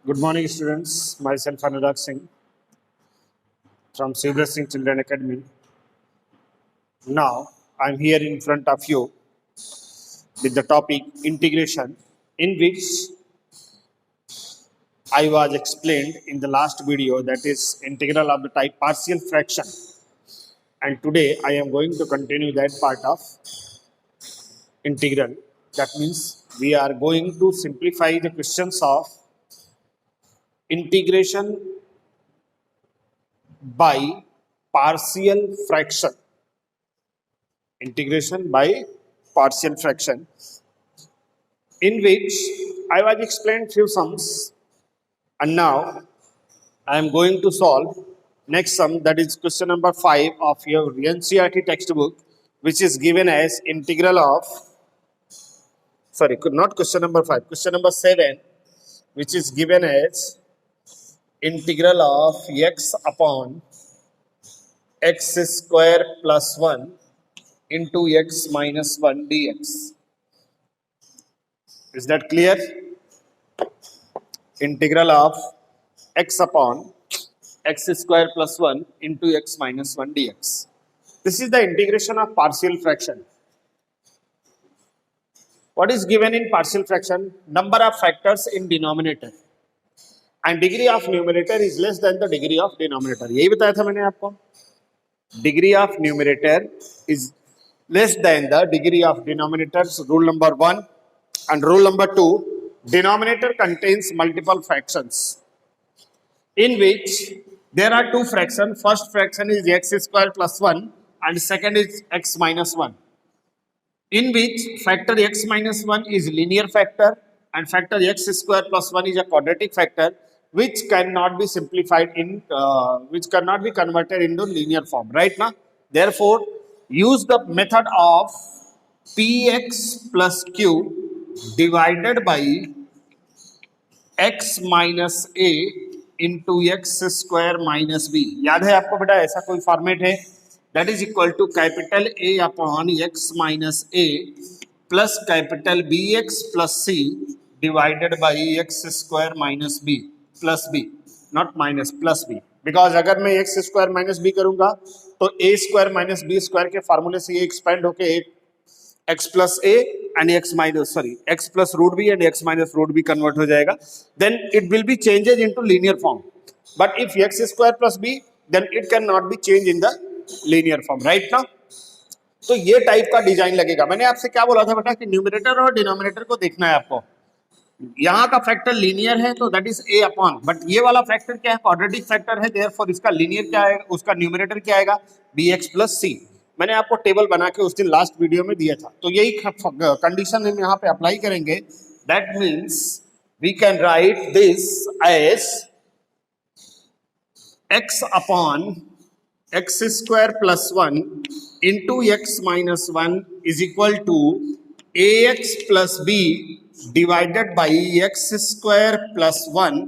Good morning, students. Myself Anurag Singh from Silver Singh Children Academy. Now, I'm here in front of you with the topic integration, in which I was explained in the last video, that is integral of the type partial fraction. And today I am going to continue that part of integral. That means we are going to simplify the questions of integration by partial fraction. Integration by partial fraction, in which I was explained few sums, and now I am going to solve next sum, that is question number 5 of your NCERT textbook, which is given as integral of, sorry, not question number 5, question number 7, which is given as integral of x upon x square plus 1 into x minus 1 dx. Is that clear? Integral of x upon x square plus 1 into x minus 1 dx. This is the integration of partial fraction. What is given in partial fraction? Number of factors in denominator and degree of numerator is less than the degree of denominator. यही बताया था मैंने आपको. Degree of numerator is less than the degree of denominators. Rule number 1. And rule number 2, denominator contains multiple fractions, in which there are two fractions. First fraction is x square plus 1 and second is x minus 1, in which factor x minus 1 is linear factor and factor x square plus 1 is a quadratic factor, which cannot be simplified in, which cannot be converted into linear form, right now. Therefore, use the method of px plus q divided by x minus a into x square minus b. याद है आपको बेटा, ऐसा कोई format है, that is equal to capital A upon x minus a plus capital bx plus c divided by x square minus b plus b, not minus, plus b. Because अगर मैं x square minus b करूंगा तो a square minus b square के फार्मूले से ये expand होके x plus a and x minus, sorry, x plus root b and x minus root b convert हो जाएगा. Then it will be changes into linear form. But if x square plus b, then it cannot be changed in the linear form, right now. तो ये type का design लगेगा. मैंने आपसे क्या बोला था बेटा कि न्यूमरेटर और डिनोमिनेटर को देखना है आपको. यहाँ का फैक्टर लीनियर है तो that is a upon, but ये वाला फैक्टर क्या है, क्वाड्रेटिक फैक्टर है, देयरफॉर इसका लीनियर क्या है, उसका न्यूमरेटर क्या आएगा, bx प्लस c. मैंने आपको टेबल बना के उस दिन लास्ट वीडियो में दिया था. तो यही कंडीशन हम यहाँ पे अप्लाई करेंगे. That means we can write this as x upon x square plus 1 into x minus 1 is equal to ax plus b divided by x square plus 1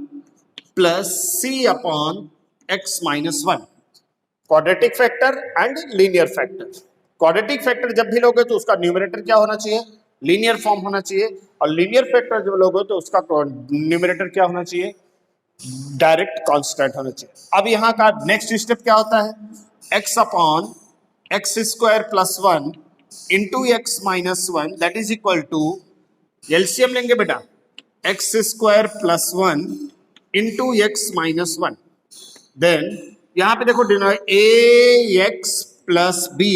plus c upon x minus 1. Quadratic factor and linear factor. Quadratic factor जब भी लोगे तो उसका numerator क्या होना चाहिए, linear form होना चाहिए, और लीनियर फैक्टर जब लोगे तो उसका न्यूमरेटर क्या होना चाहिए, डायरेक्ट कांस्टेंट होना चाहिए. अब यहाँ का नेक्स्ट स्टेप क्या होता है, x upon x square plus 1 into x minus 1 that is equal to, LCM लेंगे बेटा, x square plus 1 into x minus 1. Then यहां पे देखो a x plus b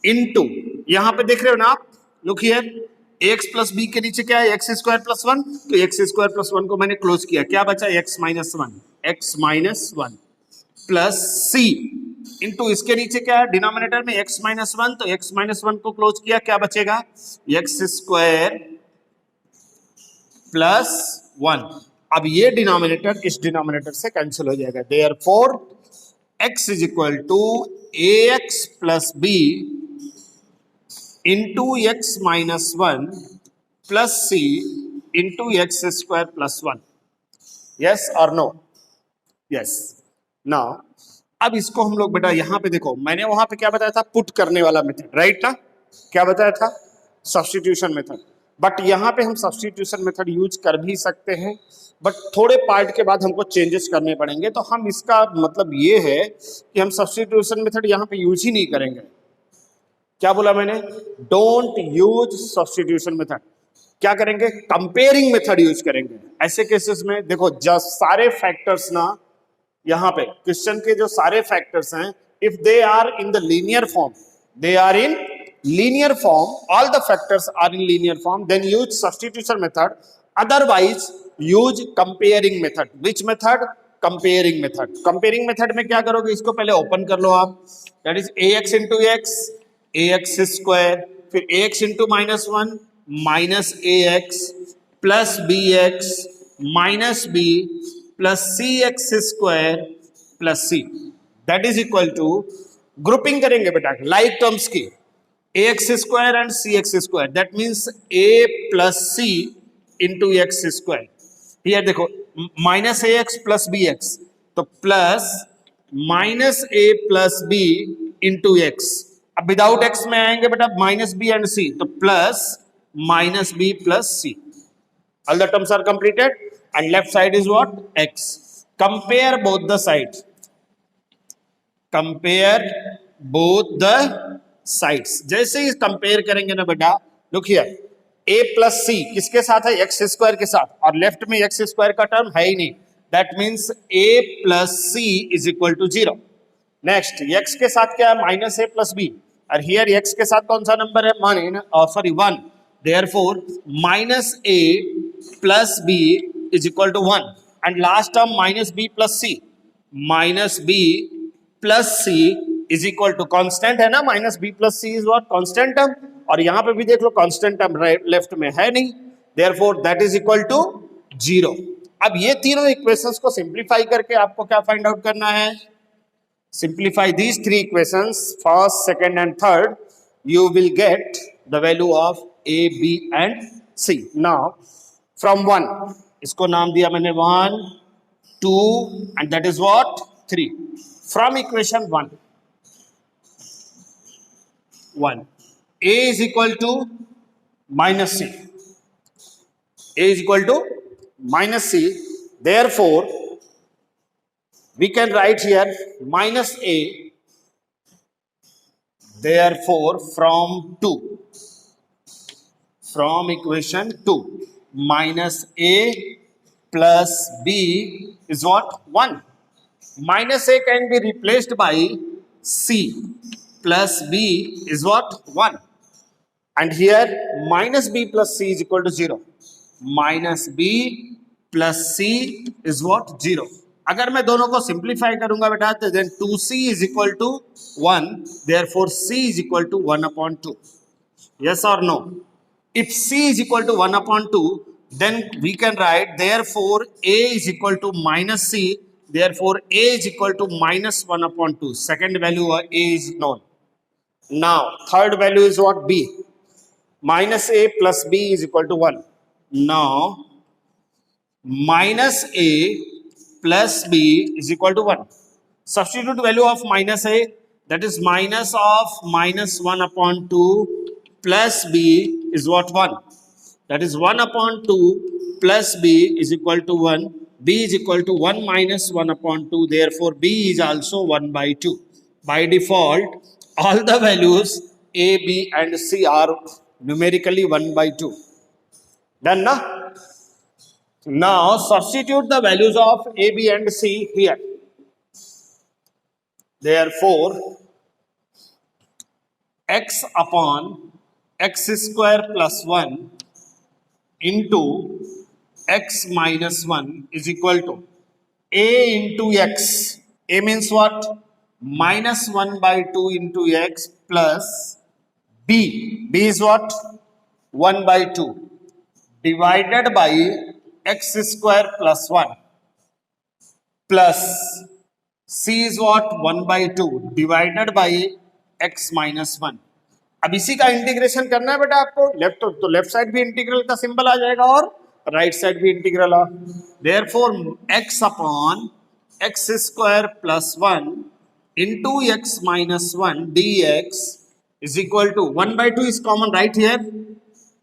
into, यहां पे देख रहे हो ना आप, look here, x plus b के नीचे क्या है, एक्स स्क्वायर प्लस 1, तो एक्स स्क्वायर प्लस 1 को मैंने क्लोज किया, क्या बचा, एक्स माइनस 1 प्लस सी इंटू इसके नीचे क्या है, डिनोमिनेटर में एक्स माइनस 1, तो एक्स माइनस 1 को क्लोज किया, क्या बचेगा, एक्स स्क्वायर प्लस 1. अब ये डिनोमिनेटर इस डिनोमिनेटर से कैंसिल हो जाएगा. Therefore x is equal to ax plus b into x minus 1 plus c into x square plus 1. Yes और नो? यस. नाउ अब इसको हम लोग बेटा यहां पे देखो, मैंने वहां पे क्या बताया था, पुट करने वाला मेथड, राइट ना, क्या बताया था, सब्स्टिट्यूशन मेथड. बट यहाँ पे हम सब्स्टिट्यूशन मेथड यूज कर भी सकते हैं, बट थोड़े पार्ट के बाद हमको चेंजेस करने पड़ेंगे। तो हम इसका मतलब ये है कि हम सब्स्टिट्यूशन मेथड यहाँ पे यूज ही नहीं करेंगे। क्या बोला मैंने? Don't use substitution method. क्या करेंगे? कंपेयरिंग मेथड यूज करेंगे। ऐसे केसेस में देखो, जब सारे फैक्टर्स ना, यहाँ पे क्वेश्चन के जो सारे फैक्टर्स हैं, if they are in the linear form, they are in linear form, all the factors are in linear form, then use substitution method. Otherwise use comparing method. Which method? Comparing method. Comparing method में क्या करोगे? इसको पहले open कर लो आप, that is ax into x, ax square, फिर ax into minus 1 minus ax plus bx minus b plus cx square plus c, that is equal to, grouping करेंगे बेटा लाइक टर्म्स की, ax square and cx square, that means a plus c into x square. here देखो minus ax plus bx, तो plus minus a plus b into x. अब without x में आएंगे बेटा minus b and c, तो plus minus b plus c. all the terms are completed and left side is what? x. compare both the sides. compare both the sides. जैसे ही compare करेंगे ना बेटा, look here, a plus सी किसके साथ है? X square के साथ, और लेफ्ट में एक्स स्क्वायर का टर्म है ही नहीं, that means a plus c is equal to 0. Next x के साथ क्या है? माइनस a प्लस b, और हियर x के साथ कौन सा नंबर है? Sorry 1. Therefore minus a plus b is equal to 1, and last term minus b plus c, minus b plus c is equal to constant है ना, minus b plus c is what? Constant term. और यहां पे भी देख लो constant term left में है नहीं, therefore that is equal to 0. अब ये तीनों इक्वेशंस को सिंप्लीफाई करके आपको क्या फाइंड आउट करना है? Simplify these three equations, first, second and third, you will get the value of a, b and c. now from 1, इसको नाम दिया मैंने 1, 2 and that is what? 3. from equation 1, a is equal to minus c, a is equal to minus c, therefore we can write here minus a, therefore from equation 2, minus a plus b is what? 1. minus a can be replaced by c, plus b is what? 1. and here minus b plus c is equal to 0. minus b plus c is what? 0. अगर मैं दोनों को simplify करूंगा बेटा, तो then 2c is equal to 1, therefore c is equal to 1 upon 2. yes or no? if c is equal to 1 upon 2, then we can write therefore a is equal to minus c, therefore a is equal to minus 1 upon 2. second value a is known. now third value is what? b. minus a plus b is equal to 1. now minus a plus b is equal to 1. substitute value of minus a, that is minus of minus 1 upon 2 plus b is what? 1. that is 1 upon 2 plus b is equal to 1. b is equal to 1 minus 1 upon 2, therefore b is also 1 by 2. by default all the values a, b and c are numerically 1 by 2. done na? now substitute the values of a, b and c here. therefore x upon x square plus 1 into x minus 1 is equal to a into x. a means what? minus 1 by 2 into x plus b. b is what? 1 by 2 divided by x square plus 1 plus c is what? 1 by 2 divided by x minus 1. अब इसी का integration करना है बेटा आपको. Left तो left side भी integral का सिंबल आ जाएगा और राइट साइड भी इंटीग्रल आ. Therefore x upon x square plus 1 into x minus 1 dx is equal to 1 by 2 is common right here.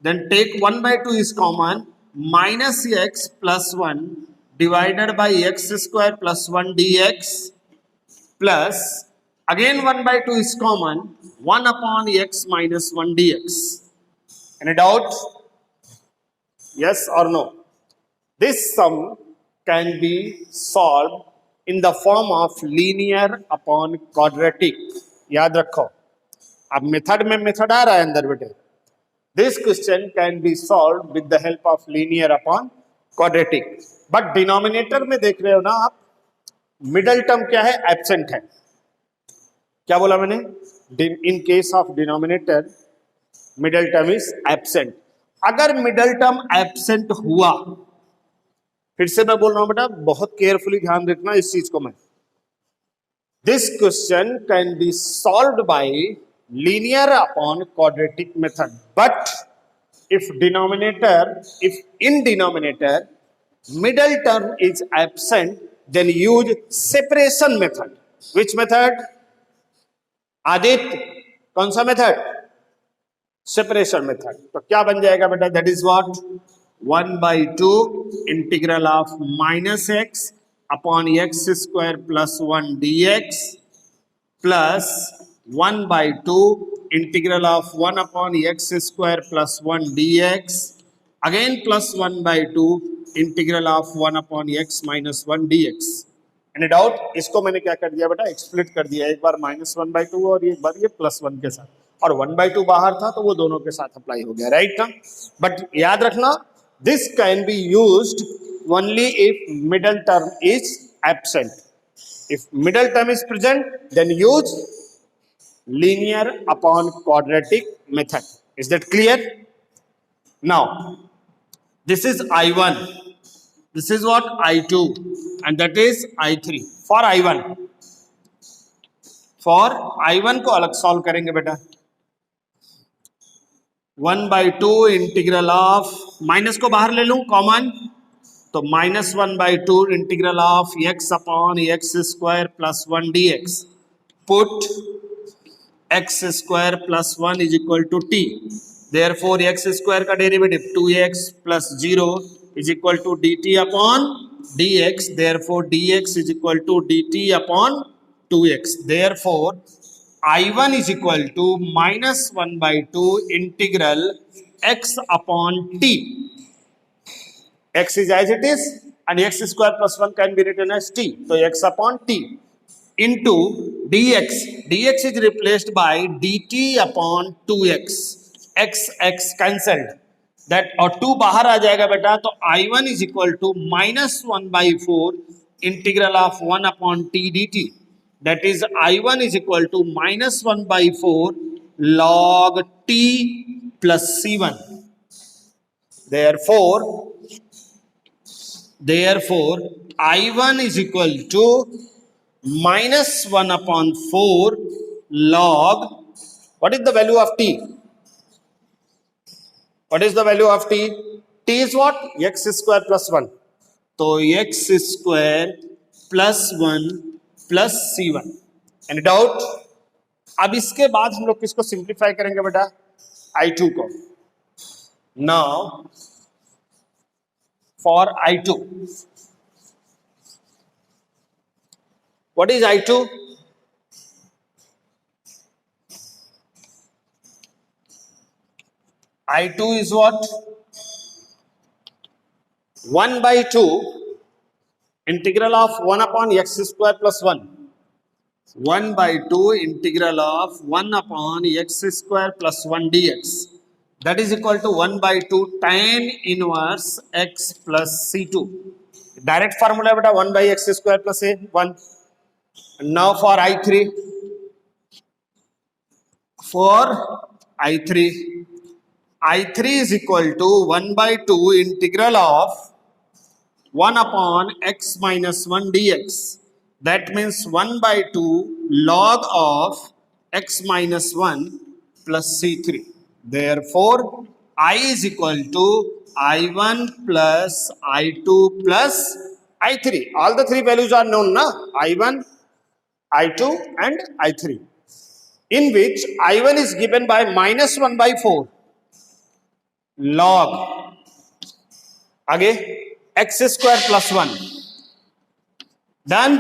then take 1 by 2 is common, minus x plus 1 divided by x square plus 1 dx plus again 1 by 2 is common, 1 upon x minus 1 dx. Any doubt? Yes or no? This sum can be solved in the form of linear upon quadratic. याद रखो, अब method में method आ रहा है अंदर बेटे. This question can be solved with the help of linear upon quadratic. But denominator में देख रहे हो ना आप, मिडल टर्म क्या है? एब्सेंट है. क्या बोला मैंने? इन case of denominator middle term is absent. अगर मिडल टर्म एब्सेंट हुआ, फिर से मैं बोल रहा हूं बेटा, बहुत केयरफुली ध्यान रखना इस चीज को. मैं this question can be solved by linear upon quadratic method, but if in denominator middle term is absent, then use separation method. Which method? Aditya, कौन सा मेथड? Separation method. तो क्या बन जाएगा बेटा? That is what? 1 by 2 integral of minus x upon x square plus 1 dx plus 1 by 2 integral of 1 upon x square plus 1 dx again plus 1 by 2 integral of 1 upon x minus 1 dx. Any doubt? इसको मैंने क्या कर दिया बेटा? एक्सप्लिट कर दिया. एक बार minus 1 by 2 और एक बार ये प्लस 1 के साथ, और 1 by 2 बाहर था तो वो दोनों के साथ अप्लाई हो गया. राइट ना? बट याद रखना, this can be used only if middle term is absent. If middle term is present, then use linear upon quadratic method. Is that clear? Now this is I1, this is what? I2, and that is I3. For I1 को अलग solve करेंगे बेटा. 1 by 2 integral of, minus को बाहर ले लूं common, तो minus 1 by 2 integral of x upon x square plus 1 dx. Put x square plus 1 is equal to t. Therefore x square का derivative 2x plus 0 is equal to dt upon dx. Therefore dx is equal to dt upon 2x. Therefore I1 is equal to minus 1 by 2 integral x upon t. X is as it is and x square plus 1 can be written as t. So x upon t into dx. dx is replaced by dt upon 2x. x cancelled, that और 2 बाहर आ जाएगा बेटा. तो I1 is equal to minus 1 by 4 integral of 1 upon t dt. That is I1 is equal to minus 1 by 4 log t plus c1. Therefore I1 is equal to minus 1 upon 4 log, what is the value of t? What is the value of t? t is what? x square plus 1. तो x square plus 1 plus c1. Any doubt? अब इसके बाद हम लोग किसको simplify करेंगे बेटा? I2 को. Now for I2, what is I2? I2 is what? 1 by 2 integral of 1 upon x square plus 1. 1 by 2 integral of 1 upon x square plus 1 dx. That is equal to 1 by 2 tan inverse x plus c2. Direct formula beta 1 by x square plus a 1. Now for I3, I3 is equal to 1 by 2 integral of 1 upon x minus 1 dx. That means 1 by 2 log of x minus 1 plus c3. Therefore I is equal to I1 plus I2 plus I3. All the three values are known, na? I1, I2 and I3, in which I1 is given by minus 1 by 4. log, आगे x square plus 1, done.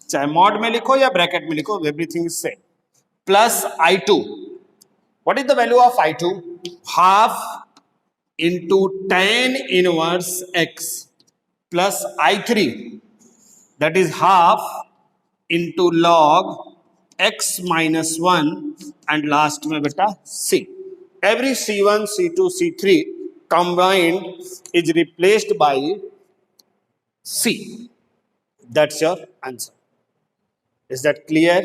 चाहे mod में लिखो या bracket में लिखो, everything is same, plus I2. What is the value of I2? Half into tan inverse x plus I3, that is half into log x minus 1 and last में बेटा c. Every c1, c2, c3 combined is replaced by c. That's your answer. Is that clear?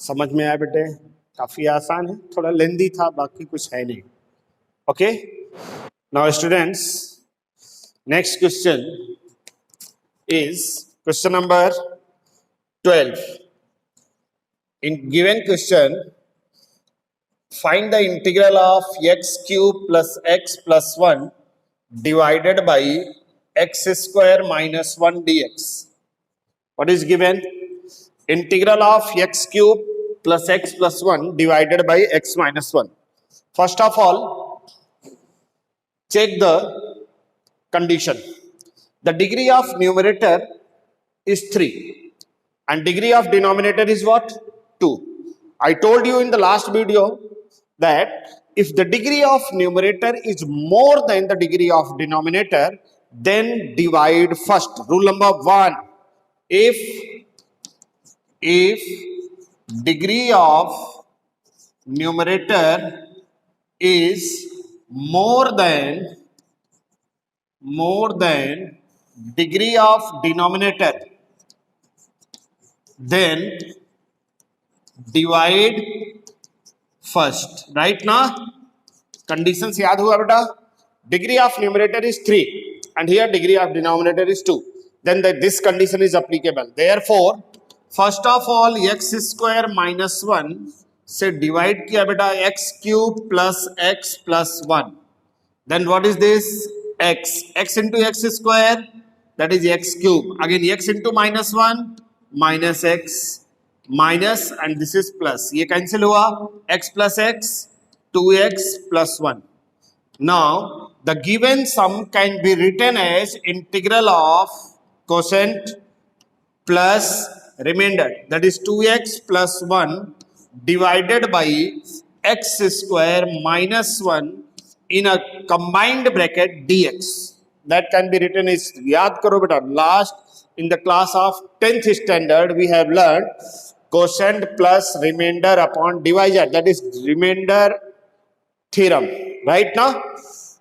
समझ में आया बेटे? काफी आसान है, थोड़ा लेंदी था, बाकी कुछ है नहीं. Okay. Now students, next question is question number 12. In given question, find the integral of x cube plus x plus 1 divided by x square minus 1 dx. What is given? Integral of x cube plus x plus 1 divided by x minus 1. First of all, check the condition. The degree of numerator is 3 and degree of denominator is what? 2. I told you in the last video that if the degree of numerator is more than the degree of denominator, then divide first. Rule number 1. If degree of numerator is more than degree of denominator, then divide first. Right now conditions याद हुआ बेटा? Degree of numerator is 3 and here degree of denominator is 2, then this condition is applicable. Therefore first of all x square minus 1 से divide किया बेटा x cube plus x plus 1. Then what is this? X into x square, that is x cube. Again x into minus 1 minus x minus and this is plus. ये cancel हुआ, x plus x 2x plus 1. Now the given sum can be written as integral of quotient plus remainder, that is 2x plus 1 divided by x square minus 1 in a combined bracket dx. That can be written as, yaad karo beta, last in the class of 10th standard we have learned quotient plus remainder upon divisor, that is remainder theorem, right now.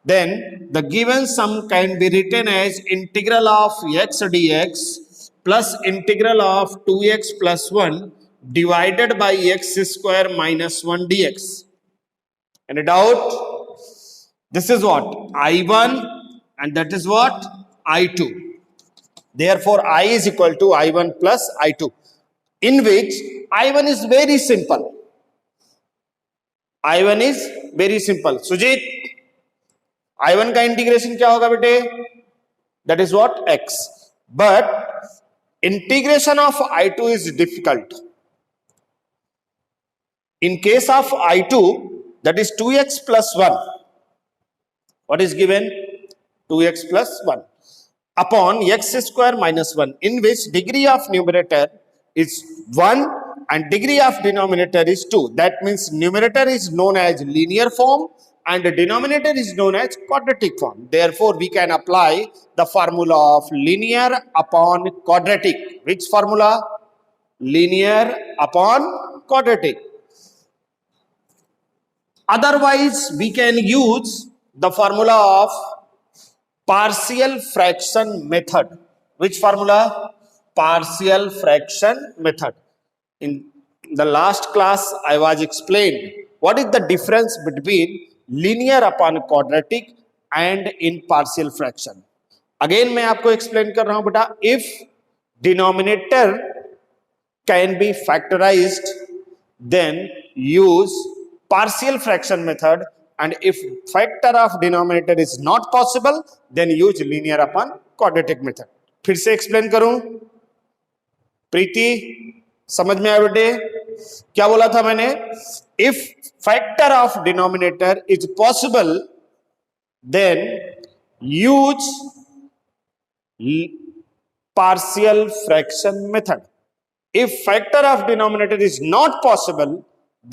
Then the given sum can be written as integral of x dx plus integral of 2x plus 1 divided by x square minus 1 dx. Any doubt? This is what? I1 and that is what? I2. Therefore I is equal to I1 plus I2, in which I1 is very simple. I1 is very simple. Sujit, I1 का integration क्या होगा बेटे? That is what? X. But integration of I2 is difficult. In case of I2, that is 2x plus 1. What is given? 2x plus 1 upon x square minus 1, in which degree of numerator is 1 and degree of denominator is 2. That means numerator is known as linear form and the denominator is known as quadratic form. Therefore we can apply the formula of linear upon quadratic. Which formula? Linear upon quadratic. Otherwise we can use the formula of partial fraction method. Which formula? Partial fraction method. In the last class I was explained what is the difference between linear upon quadratic and in partial fraction. Again मैं आपको explain कर रहा हूं बेटा. If denominator can be factorized, then use partial fraction method, and if factor of denominator is not possible, then use linear upon quadratic method. फिर से explain करूं? प्रीति समझ में आया बेटे? क्या बोला था मैंने? If factor of denominator is possible then use partial fraction method. If factor of denominator is not possible,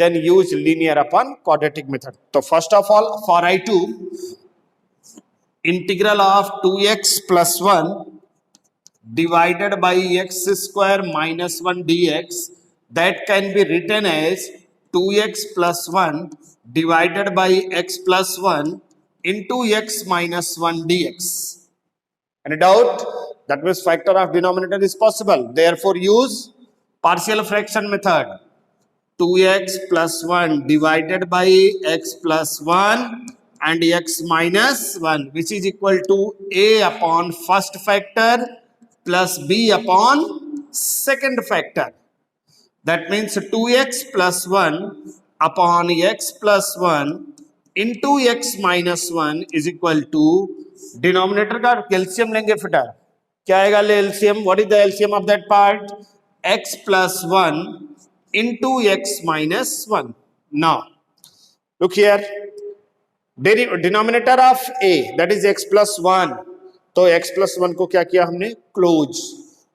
then use linear upon quadratic method. So first of all, for I2, integral of 2x plus 1 divided by x square minus 1 dx, that can be written as 2x plus 1 divided by x plus 1 into x minus 1 dx. Any doubt? That means factor of denominator is possible. Therefore, use partial fraction method. 2x plus 1 divided by x plus 1 and x minus 1, which is equal to a upon first factor plus b upon second factor. That means 2x plus 1 upon x plus 1 into x minus 1 is equal to denominator का LCM लेंगे फिटा क्या आएगा LCM what is the LCM of that part x plus 1 into x minus 1. Now look here, denominator of a that is x plus 1, तो x plus 1 को क्या किया हमने close,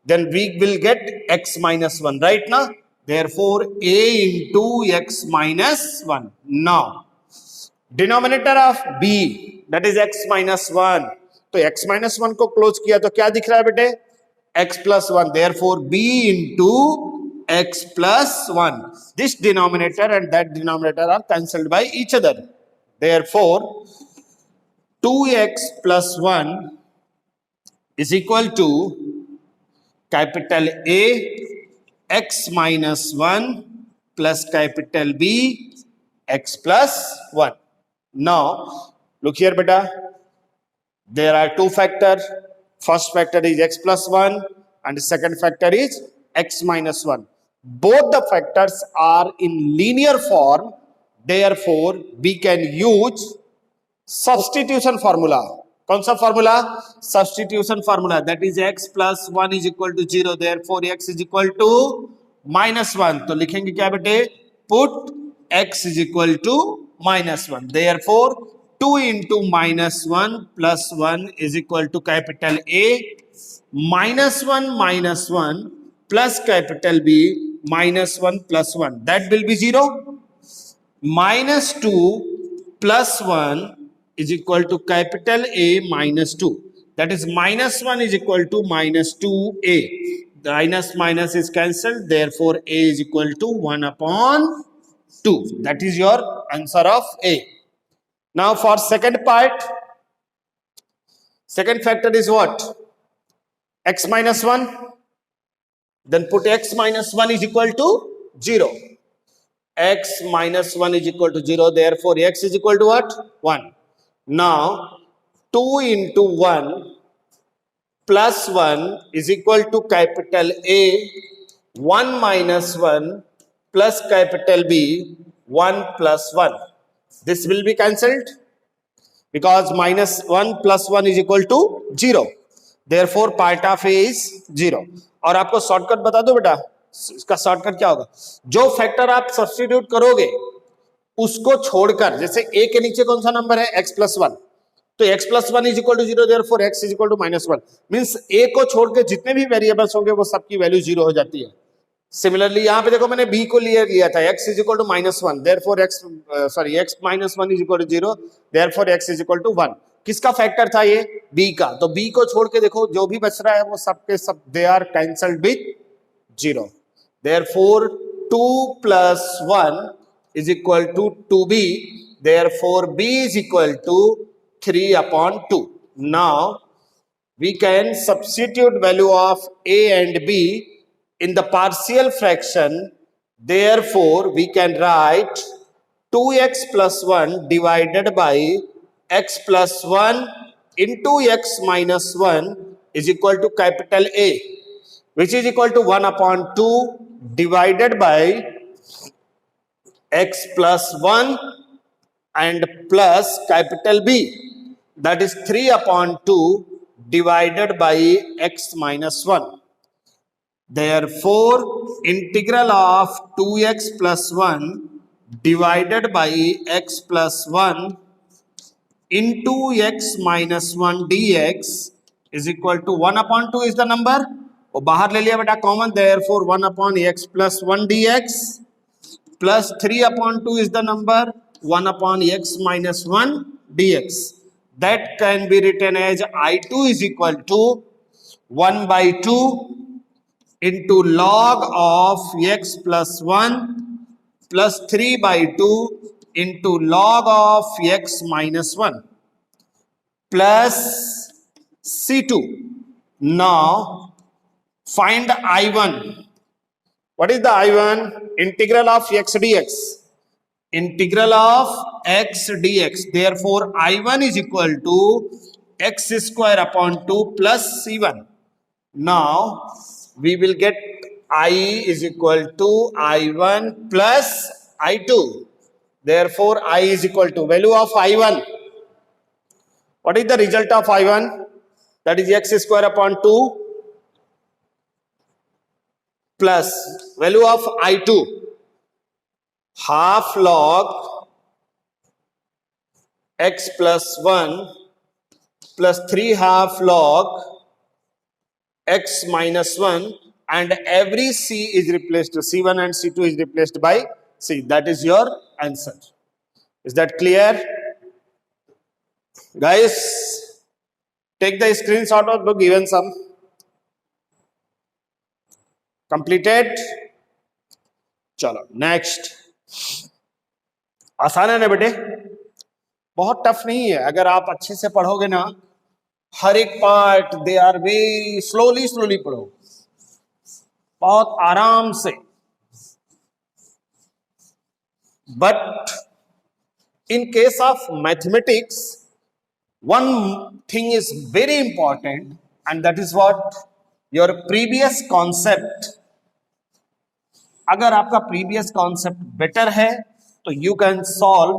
then we will get x minus 1 right now. Therefore a into x minus 1. Now denominator of b that is x minus 1, तो x minus 1 को close किया तो क्या दिख रहा है बेटे x plus 1. Therefore b into x plus 1, this denominator and that denominator are cancelled by each other. Therefore 2x plus 1 is equal to capital A x minus 1 plus capital B x plus 1. Now look here beta, there are two factors. First factor is x plus 1 and the second factor is x minus 1. Both the factors are in linear form. Therefore we can use substitution formula. कौन सा formula? Substitution formula, that is x plus 1 is equal to 0. Therefore x is equal to minus 1. तो लिखेंगे क्या बेटे, put x is equal to minus 1. Therefore 2 into minus 1 plus 1 is equal to capital A minus 1 plus capital B minus 1 plus 1. That will be 0. Minus 2 plus 1 is equal to capital A minus 2. That is minus 1 is equal to minus 2A. The minus is cancelled. Therefore A is equal to 1 upon 2. That is your answer of A. Now for second part, second factor is what? X minus 1. Then put x minus 1 is equal to 0. X minus 1 is equal to 0. Therefore x is equal to what? 1. Now 2 into 1 plus 1 is equal to capital A 1 minus 1 plus capital B 1 plus 1. This will be cancelled because minus 1 plus 1 is equal to 0. Therefore part of A is 0. और आपको shortcut बता दो बेटा, इसका shortcut क्या होगा, जो factor आप सब्स्टिट्यूट करोगे उसको छोड़कर, जैसे a के नीचे कौन सा नंबर है x plus 1, तो x plus 1 is equal to 0. therefore x is equal to minus 1. Means a को छोड़ के जितने भी वेरिएबल्स होंगे वो सबकी वैल्यू 0 हो जाती है. सिमिलरली यहाँ पे देखो मैंने b को लिया था, x is equal to minus 1. therefore x minus 1 is equal to 0. therefore x is equal to 1. किसका फैक्टर था ये? b का. तो b को छोड़ के देखो जो भी बच रहा है वो सब के सब they are cancelled with 0. therefore 2 plus 1 is equal to 2b. therefore b is equal to 3 upon 2. Now we can substitute value of a and b in the partial fraction. Therefore we can write 2x plus 1 divided by x plus 1 into x minus 1 is equal to capital A, which is equal to 1 upon 2 divided by x plus 1 and plus capital B, that is 3 upon 2 divided by x minus 1. Therefore, integral of 2x plus 1 divided by x plus 1 into x minus 1 dx is equal to 1 upon 2 is the number. वो बाहर ले लिया बेटा common. Therefore 1 upon x plus 1 dx plus 3 upon 2 is the number 1 upon x minus 1 dx. That can be written as I2 is equal to 1 by 2 into log of x plus 1 plus 3 by 2 into log of x minus 1 plus C2. Now find I1. What is the I1? Integral of x dx. Integral of x dx. Therefore, I1 is equal to x square upon 2 plus C1. Now, we will get I is equal to I1 plus I2. Therefore, I is equal to value of I1. What is the result of I1? That is x square upon 2 plus value of I2 half log x plus 1 plus 3 half log x minus 1 and every c is replaced to c1 and c2 is replaced by c. That is your answer. Is that clear? Guys, take the screenshot of the given sum. Completed? चलो next. आसान है ना बेटे, बहुत tough नहीं है. अगर आप अच्छे से पढ़ोगे ना, हर एक part they are very slowly पढ़ो, बहुत आराम से. But in case of mathematics one thing is very important and that is what your previous concept. अगर आपका previous concept better है तो you can solve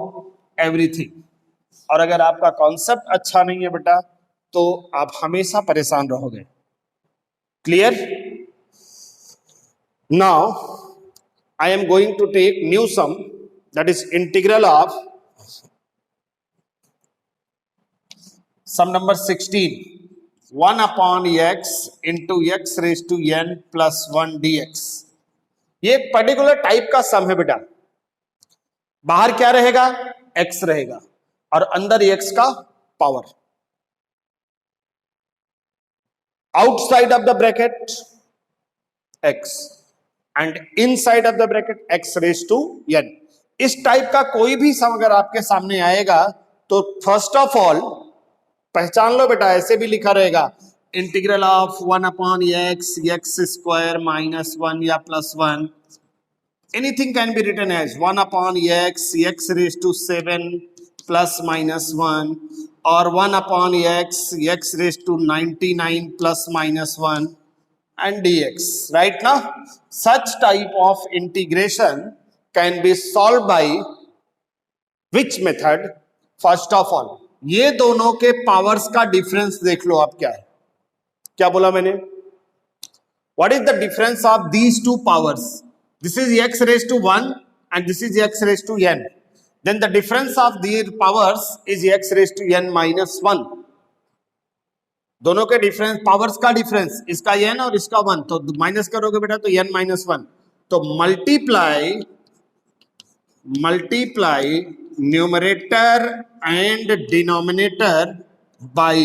everything. और अगर आपका concept अच्छा नहीं है बेटा तो आप हमेशा परेशान रहोगे. Clear? Now I am going to take new sum, that is integral of sum number 16, 1 upon x into x raised to n plus 1 dx. ये एक पर्टिकुलर टाइप का सम है बेटा. बाहर क्या रहेगा? x रहेगा और अंदर x का power. Outside of the bracket x and inside of the bracket x raise to n. इस टाइप का कोई भी सम अगर आपके सामने आएगा तो फर्स्ट ऑफ ऑल पहचान लो बेटा, ऐसे भी लिखा रहेगा integral of 1 upon x x square minus 1 या plus 1. Anything can be written as 1 upon x x raise to 7 plus minus 1 और 1 upon x x raise to 99 plus minus 1 and dx. Right now, such type of integration can be solved by which method? First of all, ये दोनों के powers का difference देख लो आप. क्या है, क्या बोला मैंने? What is the difference of these two powers? This is x raised to 1 and this is x raised to n. Then the difference of these powers is x raised to n minus 1. दोनों के difference, powers का difference, इसका n और इसका 1, तो minus करोगे बेटा तो n minus 1. तो multiply numerator and denominator by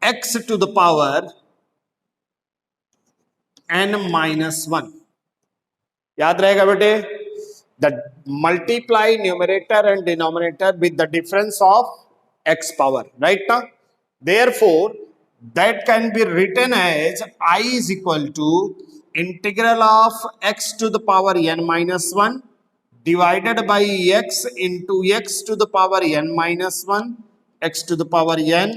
x to the power n minus 1. याद रहेगा बेटे, the multiply numerator and denominator with the difference of x power. Right ना? Therefore, that can be written as I is equal to integral of x to the power n minus 1 divided by x into x to the power n minus 1 x to the power n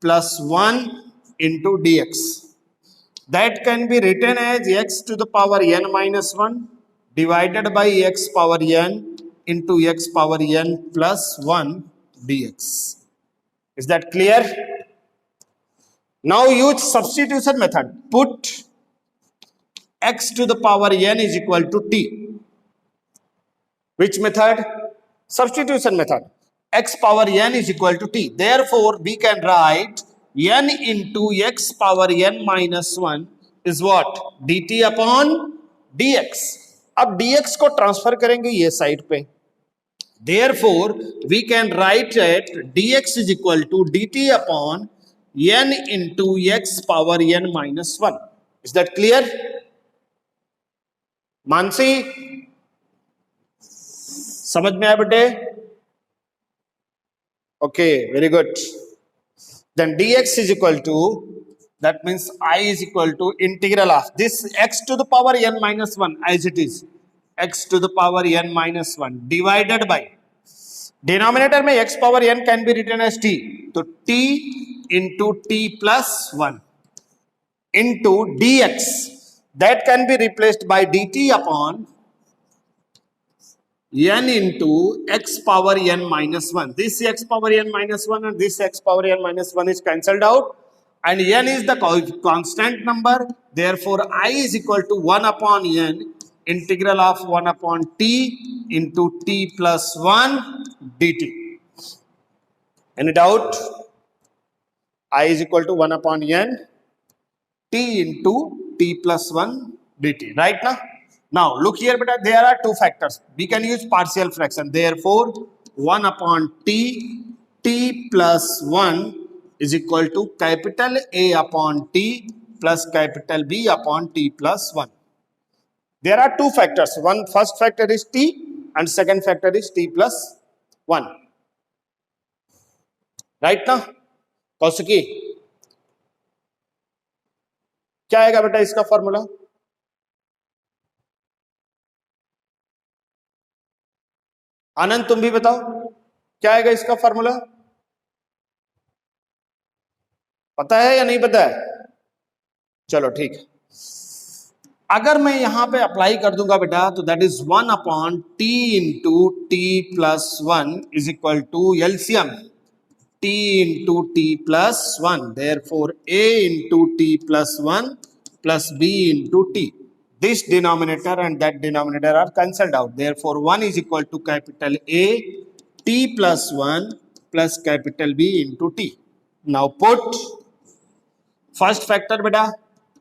plus 1 into dx. That can be written as x to the power n minus 1 divided by x power n into x power n plus 1 dx. Is that clear? Now use substitution method. Put x to the power n is equal to t. Which method? Substitution method. X power n is equal to t. Therefore, we can write n into x power n minus 1 is what? dt upon dx. अब dx को transfer करेंगे ये side पे. Therefore, we can write it dx is equal to dt upon n into x power n minus 1. Is that clear? Mansi, समझ में आया बेटे? Okay, very good. Then dx is equal to, that means I is equal to integral of this x to the power n minus 1 as it is, x to the power n minus 1 divided by, denominator में x power n can be written as t, तो t into t plus 1 into dx, that can be replaced by dt upon n into x power n minus 1. This x power n minus 1 and this x power n minus 1 is cancelled out, and n is the constant number. Therefore, I is equal to 1 upon n integral of 1 upon t into t plus 1 dt. Any doubt? I is equal to 1 upon n t into t plus 1 dt. Right now? Now, look here, beta, there are two factors. We can use partial fraction. Therefore, 1 upon t plus 1 is equal to capital A upon t plus capital B upon t plus 1. There are two factors. One first factor is t and second factor is t plus 1. Right now? Kaushiki, क्या आएगा बेटा इसका formula? आनंद, तुम भी बताओ क्या आएगा इसका फॉर्मूला? पता है या नहीं पता है? चलो ठीक है. अगर मैं यहां पे अप्लाई कर दूंगा बेटा, तो that is 1 upon t into t plus 1 is equal to LCM t into t plus 1. Therefore a into t plus 1 plus b into t. This denominator and that denominator are cancelled out. Therefore, 1 is equal to capital A t plus 1 plus capital B into t. Now put first factor beta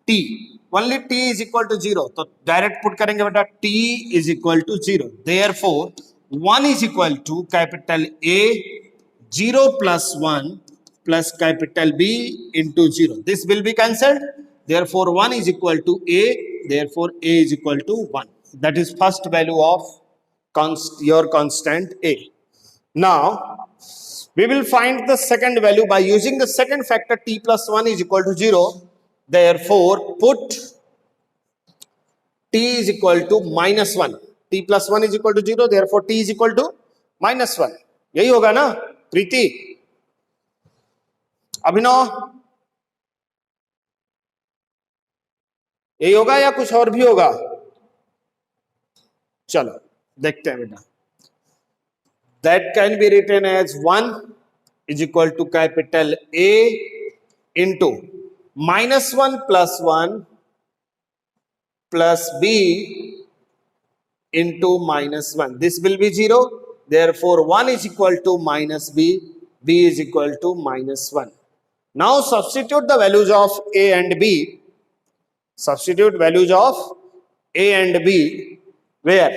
t. Only t is equal to 0. So direct put करेंगे बेटा, t is equal to 0. Therefore, 1 is equal to capital A 0 plus 1 plus capital B into 0. This will be cancelled. Therefore, 1 is equal to A. Therefore, A is equal to 1. That is first value of your constant A. Now, we will find the second value by using the second factor t plus 1 is equal to 0. Therefore, put t is equal to minus 1. T plus 1 is equal to 0. Therefore, t is equal to minus 1. यही होगा ना प्रीति? अभिनव, यही होगा या कुछ और भी होगा? चलो देखते हैं बेटा. That can be written as 1 is equal to capital A into minus 1 plus 1 plus B into minus 1. This will be 0. Therefore, 1 is equal to minus B. B is equal to minus 1. Now substitute the values of A and B. Substitute values of A and B where?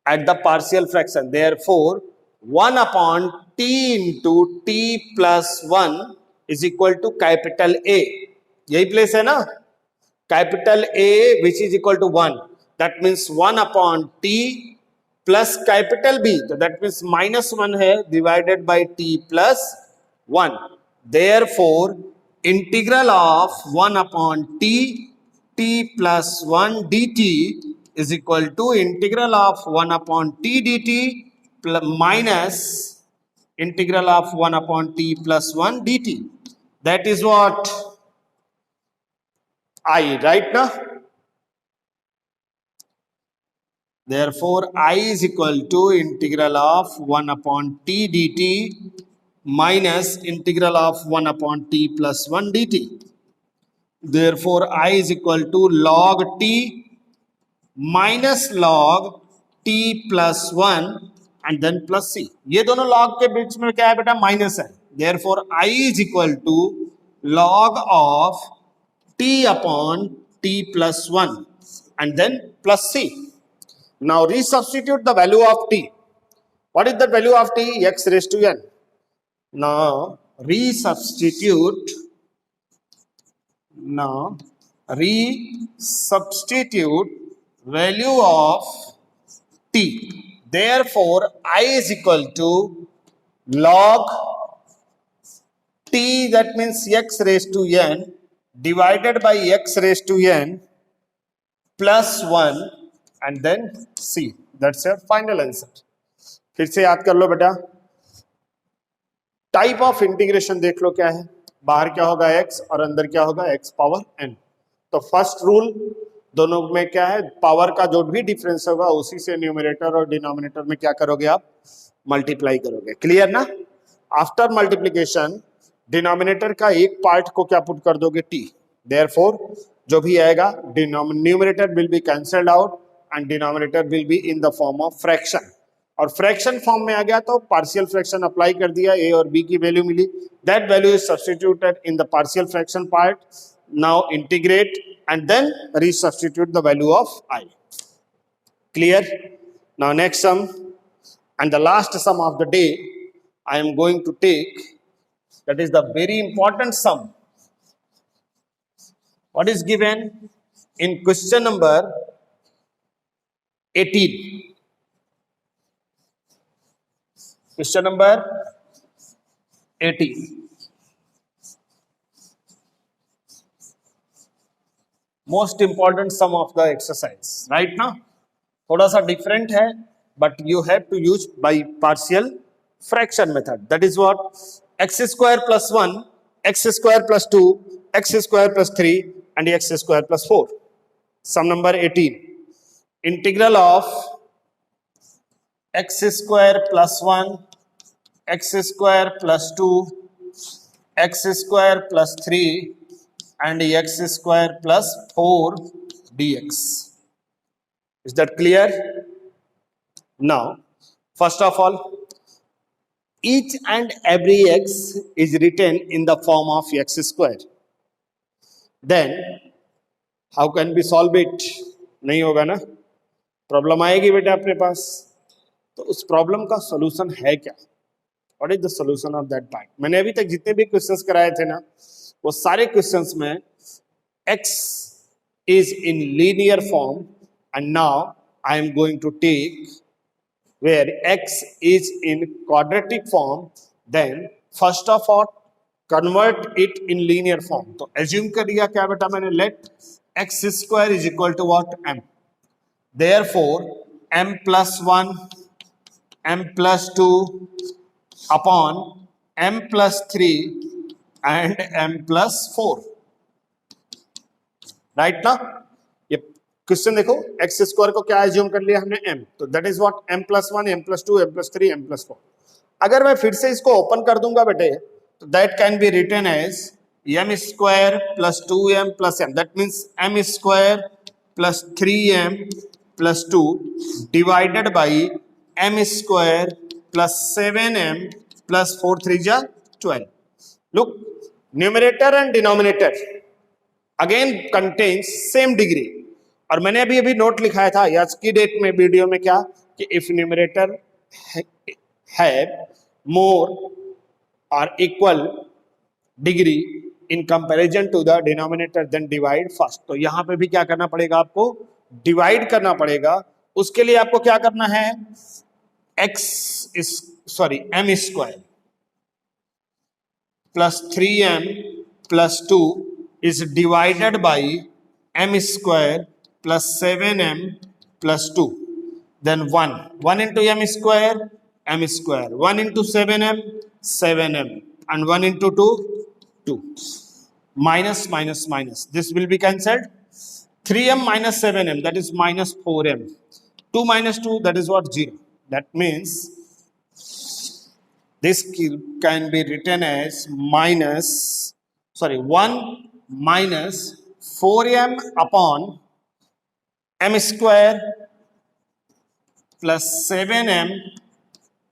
At the partial fraction. Therefore, 1 upon t into t plus 1 is equal to capital A. यही place है ना? Capital A which is equal to 1. That means 1 upon t plus capital B. So that means minus 1 है divided by t plus 1. Therefore, integral of 1 upon t plus 1 dt is equal to integral of 1 upon t dt minus integral of 1 upon t plus 1 dt. That is what I, right now? Therefore, I is equal to integral of 1 upon t dt minus integral of 1 upon t plus 1 dt. therefore I is equal to log t minus log t plus 1 and then plus c. ये दोनों log के बीच में क्या है बेटा, minus है. therefore I is equal to log of t upon t plus 1 and then plus c. Now resubstitute the value of t. What is the value of t? X raised to n. Now resubstitute value of t. Therefore I is equal to log t, that means x raised to n divided by x raised to n plus 1 and then c. That's your final answer. फिर से याद कर लो बेटा, type of integration देख लो क्या है. बाहर क्या होगा x और अंदर क्या होगा x पावर n. तो फर्स्ट रूल दोनों में क्या है, पावर का जो भी डिफरेंस होगा उसी से न्यूमरेटर और डिनोमिनेटर में क्या करोगे आप, मल्टीप्लाई करोगे. क्लियर ना. आफ्टर मल्टीप्लिकेशन डिनोमिनेटर का एक पार्ट को क्या पुट कर दोगे, t. देयरफॉर जो भी आएगा numerator will be cancelled out and denominator will be in the form of fraction. और फ्रैक्शन फॉर्म में आ गया तो पार्शियल फ्रैक्शन अप्लाई कर दिया, a और b की वैल्यू मिली, that value is substituted in the partial fraction part. Now integrate and then resubstitute the value of I. Clear? Now next sum and the last sum of the day I am going to take, that is the very important sum. What is given in question number 18? Question number 18. Most important sum of the exercise. Right ना, थोड़ा सा different है but you have to use by partial fraction method. That is what, x square plus 1, x square plus 2, x square plus 3 and x square plus 4. Sum number 18. Integral of x square plus 1, x square plus 2, x square plus 3 and x square plus 4 dx. Is that clear? Now, first of all, each and every x is written in the form of x square. Then, how can we solve it? नहीं होगा ना, problem आएगी बेटा अपने पास. तो उस problem का solution है क्या? What is the solution of that part? मैंने अभी तक जितने भी क्वेश्चंस कराए थे ना, वो सारे क्वेश्चंस में x is in linear form and now I am going to take where x is in quadratic form. Then first of all convert it in linear form. तो assume कर लिया क्या बेटा मैंने, let x square is equal to what, m. Therefore m plus 1, m plus 2 upon m plus 3 and m plus 4. Right ना. ये question देखो, x square को क्या एज्यूम कर लिया हमने, m. तो that is what, m plus 1, m plus 2, m plus 3, m plus 4. अगर मैं फिर से इसको ओपन कर दूंगा बेटे, तो that can be written as m square plus 2m plus m. That means m square plus 3m plus 2 divided by m square plus 7m plus 4 3 जा 12. Look, numerator and denominator again contains same degree. और मैंने अभी अभी note लिखाया था आज की date में वीडियो में क्या, कि इफ न्यूमरेटर है मोर और equal degree in comparison to the denominator then divide first. तो यहां पे भी क्या करना पड़ेगा आपको, डिवाइड करना पड़ेगा. उसके लिए आपको क्या करना है, m square plus 3m plus 2 is divided by m square plus 7m plus 2. Then 1 into m square, 1 into 7m, 7m, and 1 into 2, 2. Minus, minus, minus. This will be cancelled. 3m minus 7m, that is minus 4m. 2 minus 2, that is what, 0. That means this can be written as 1 minus 4m upon m square plus 7m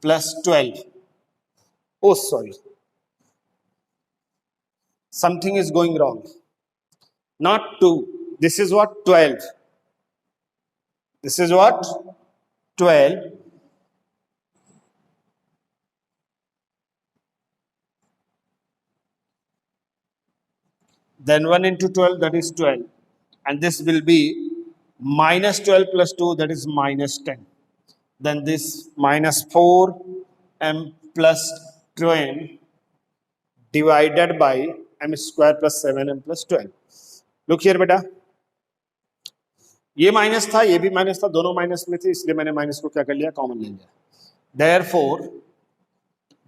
plus 12. Oh, sorry. Something is going wrong. Not 2. This is what? 12. This is what? 12. Then 1 into 12, that is 12. And this will be minus 12 plus 2, that is minus 10. Then this minus 4m plus 12 divided by m square plus 7m plus 12. Look here बेटा, ये minus था, ये भी minus था, दोनों minus में थे, इसलिए मैंने माइनस को क्या कर लिया, कॉमन ले लिया. Therefore,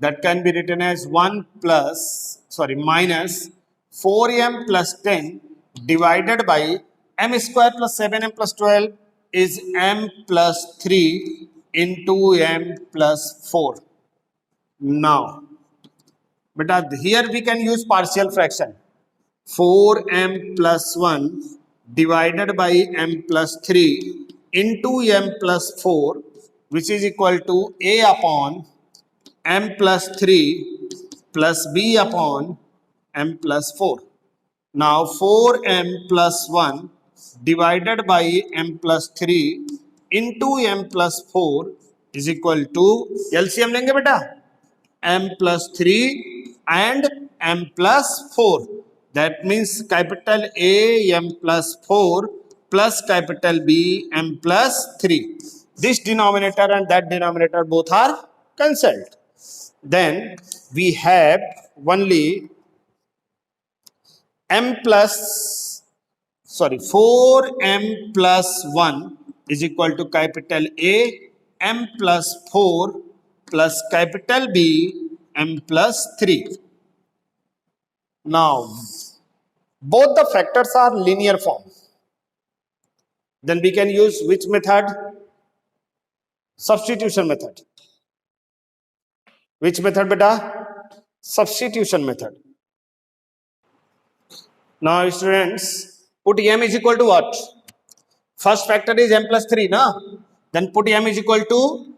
that can be written as 1 plus, sorry, minus 4m plus 10 divided by m square plus 7m plus 12 is m plus 3 into m plus 4. Now, but here we can use partial fraction. 4m plus 1 divided by m plus 3 into m plus 4, which is equal to a upon m plus 3 plus b upon m plus 4. Now 4m plus 1 divided by m plus 3 into m plus 4 is equal to, LCM लेंगे बेटा, m plus 3 and m plus 4. That means capital A m plus 4 plus capital B m plus 3. This denominator and that denominator both are cancelled. Then we have only m plus, sorry, 4m plus 1 is equal to capital A m plus 4 plus capital B m plus 3. Now, both the factors are linear form. Then we can use which method? Substitution method. Which method beta? Substitution method. Now students, put m is equal to what? First factor is m plus 3, na? Then put m is equal to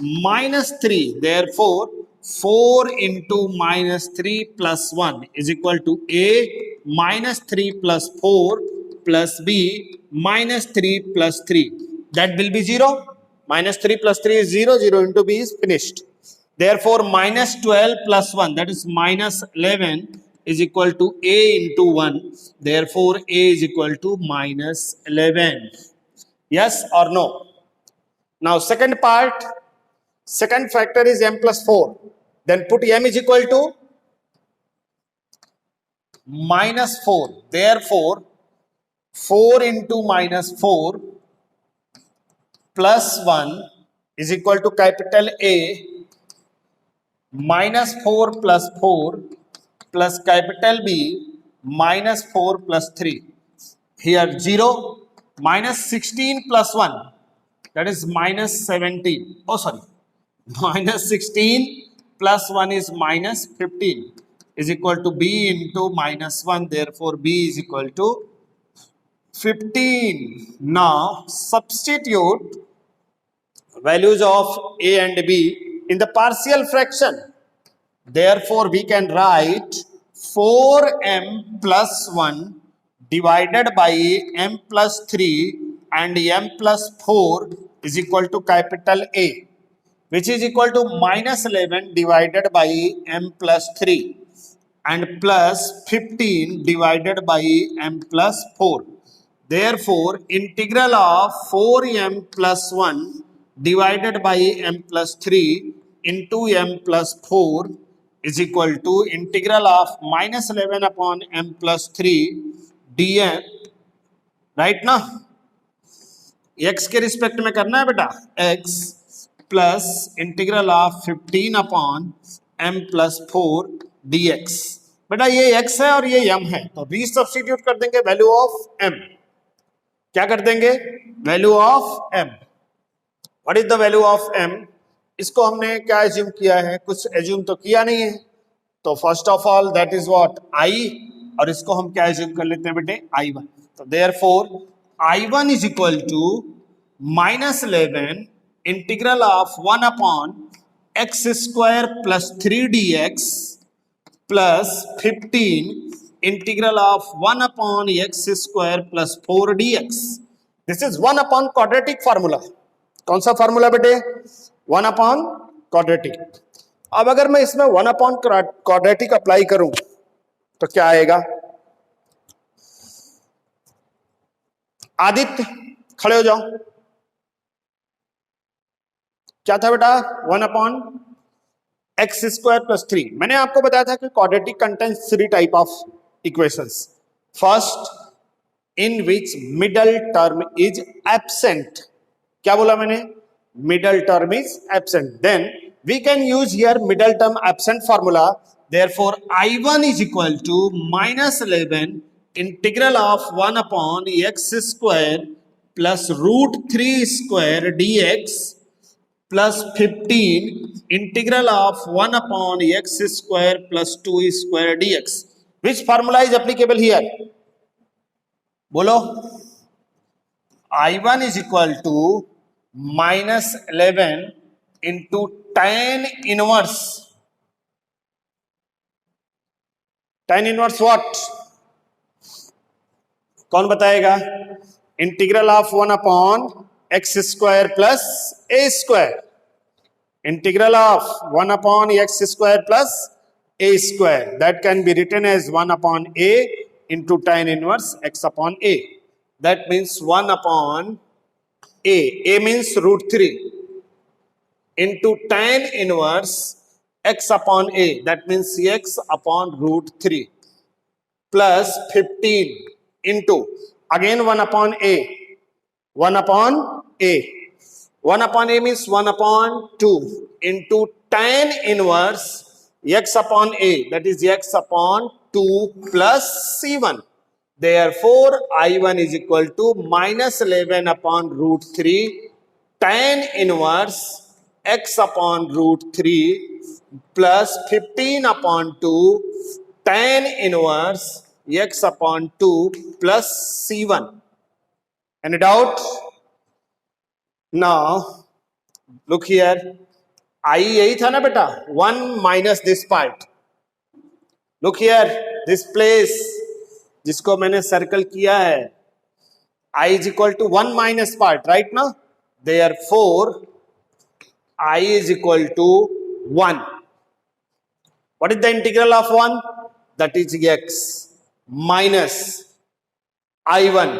minus 3. Therefore, 4 into minus 3 plus 1 is equal to A minus 3 plus 4 plus B minus 3 plus 3. That will be 0. Minus 3 plus 3 is 0. 0 into B is finished. Therefore, minus 12 plus 1, that is minus 11, is equal to A into 1. Therefore, A is equal to minus 11. Yes or no? Now, second part, second factor is m plus 4. Then put m is equal to minus 4. Therefore, 4 into minus 4 plus 1 is equal to capital A minus 4 plus 4 plus capital B minus 4 plus 3. Here 0, minus 16 plus 1, that is minus 17. Oh, sorry, minus 16 plus 1 is minus 15 is equal to B into minus 1. Therefore, B is equal to 15. Now, substitute values of A and B in the partial fraction. Therefore, we can write 4m plus 1 divided by m plus 3 and m plus 4 is equal to capital A, which is equal to minus 11 divided by m plus 3 and plus 15 divided by m plus 4. Therefore, integral of 4m plus 1 divided by m plus 3 into m plus 4 is equal to integral of minus 11 upon m plus 3 dm. Right now, x के respect में करना है बेटा, x plus integral of 15 upon m plus 4 dx. बेटा ये x है और ये m है, तो रीसब्स्टिट्यूट कर देंगे वैल्यू ऑफ m. क्या कर देंगे? Value of m. What is the value of m? इसको हमने क्या एज्यूम किया है? कुछ एज्यूम तो किया नहीं है, तो first of all that is what I, और इसको हम क्या एज्यूम कर लेते हैं बेटे I1. तो therefore I1 is equal to -11 integral of 1 upon x square plus 3dx plus 15 integral of 1 upon x square plus 4dx. This is 1 upon quadratic formula. कौन सा फार्मूला बेटे? 1 अपॉन क्वाड्रेटिक. अब अगर मैं इसमें 1 अपॉन क्वाड्रेटिक अप्लाई करूं तो क्या आएगा? आदित्य खड़े हो जाओ. क्या था बेटा? 1 अपॉन एक्स स्क्वायर प्लस 3. मैंने आपको बताया था कि quadratic contains 3 type of equations. First, in which middle term is absent. क्या बोला मैंने? Middle term is absent. Then we can use here middle term absent formula. Therefore I1 is equal to -11 integral of 1 upon x square plus root 3 square dx plus 15 integral of 1 upon x square plus 2 square dx. Which formula is applicable here? बोलो. I1 is equal to -11 into tan inverse. tan inverse what? कौन बताएगा? Integral of 1 upon x square plus a square. Integral of 1 upon x square plus a square. That can be written as 1 upon a into tan inverse x upon a. That means 1 upon a. A means √3 into tan inverse x upon a, that means x upon √3 plus 15 into again 1 upon a. 1 upon a. 1 upon a means 1 upon 2 into tan inverse x upon a, that is x upon 2 plus c1. Therefore I1 is equal to -11 upon √3 tan inverse x upon √3 plus 15 upon 2 tan inverse x upon 2 plus c1. Any doubt? Now look here. I यही था ना बेटा? 1 minus this part. Look here, this place जिसको मैंने circle किया है, I is equal to 1 minus part, right now? Therefore I is equal to 1. What is the integral of 1? That is x minus I1.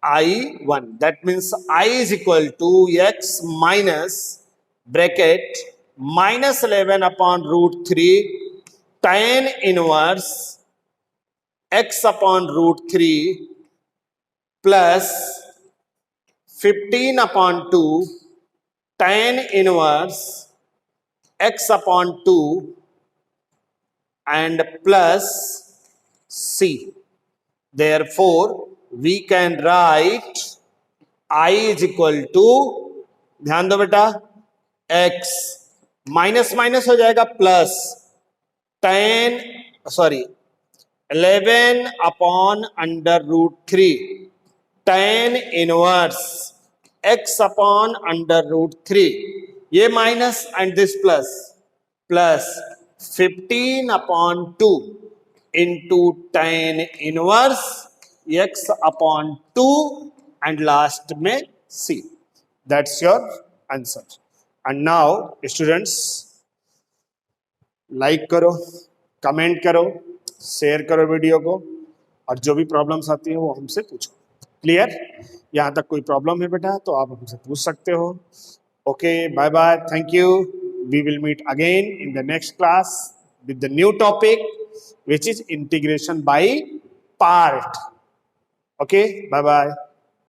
I1. That means I is equal to x minus bracket -11 upon √3 tan inverse x upon √3 plus 15 upon 2 tan inverse x upon 2 and plus c. Therefore we can write I is equal to, ध्यान दो बेटा, x minus minus हो जाएगा plus 11 upon under √3 tan inverse x upon under √3. ये minus and this plus 15 upon 2 into tan inverse x upon 2 and last में c. That's your answer. And now students, like करो, comment करो, share करो video को, और जो भी problems आती है वो हमसे पूछो. क्लियर? यहाँ तक कोई प्रॉब्लम है बेटा तो आप हमसे पूछ सकते हो. Okay, bye bye, thank you. We will meet again in the next class with the new topic which is integration by part. Okay, bye bye.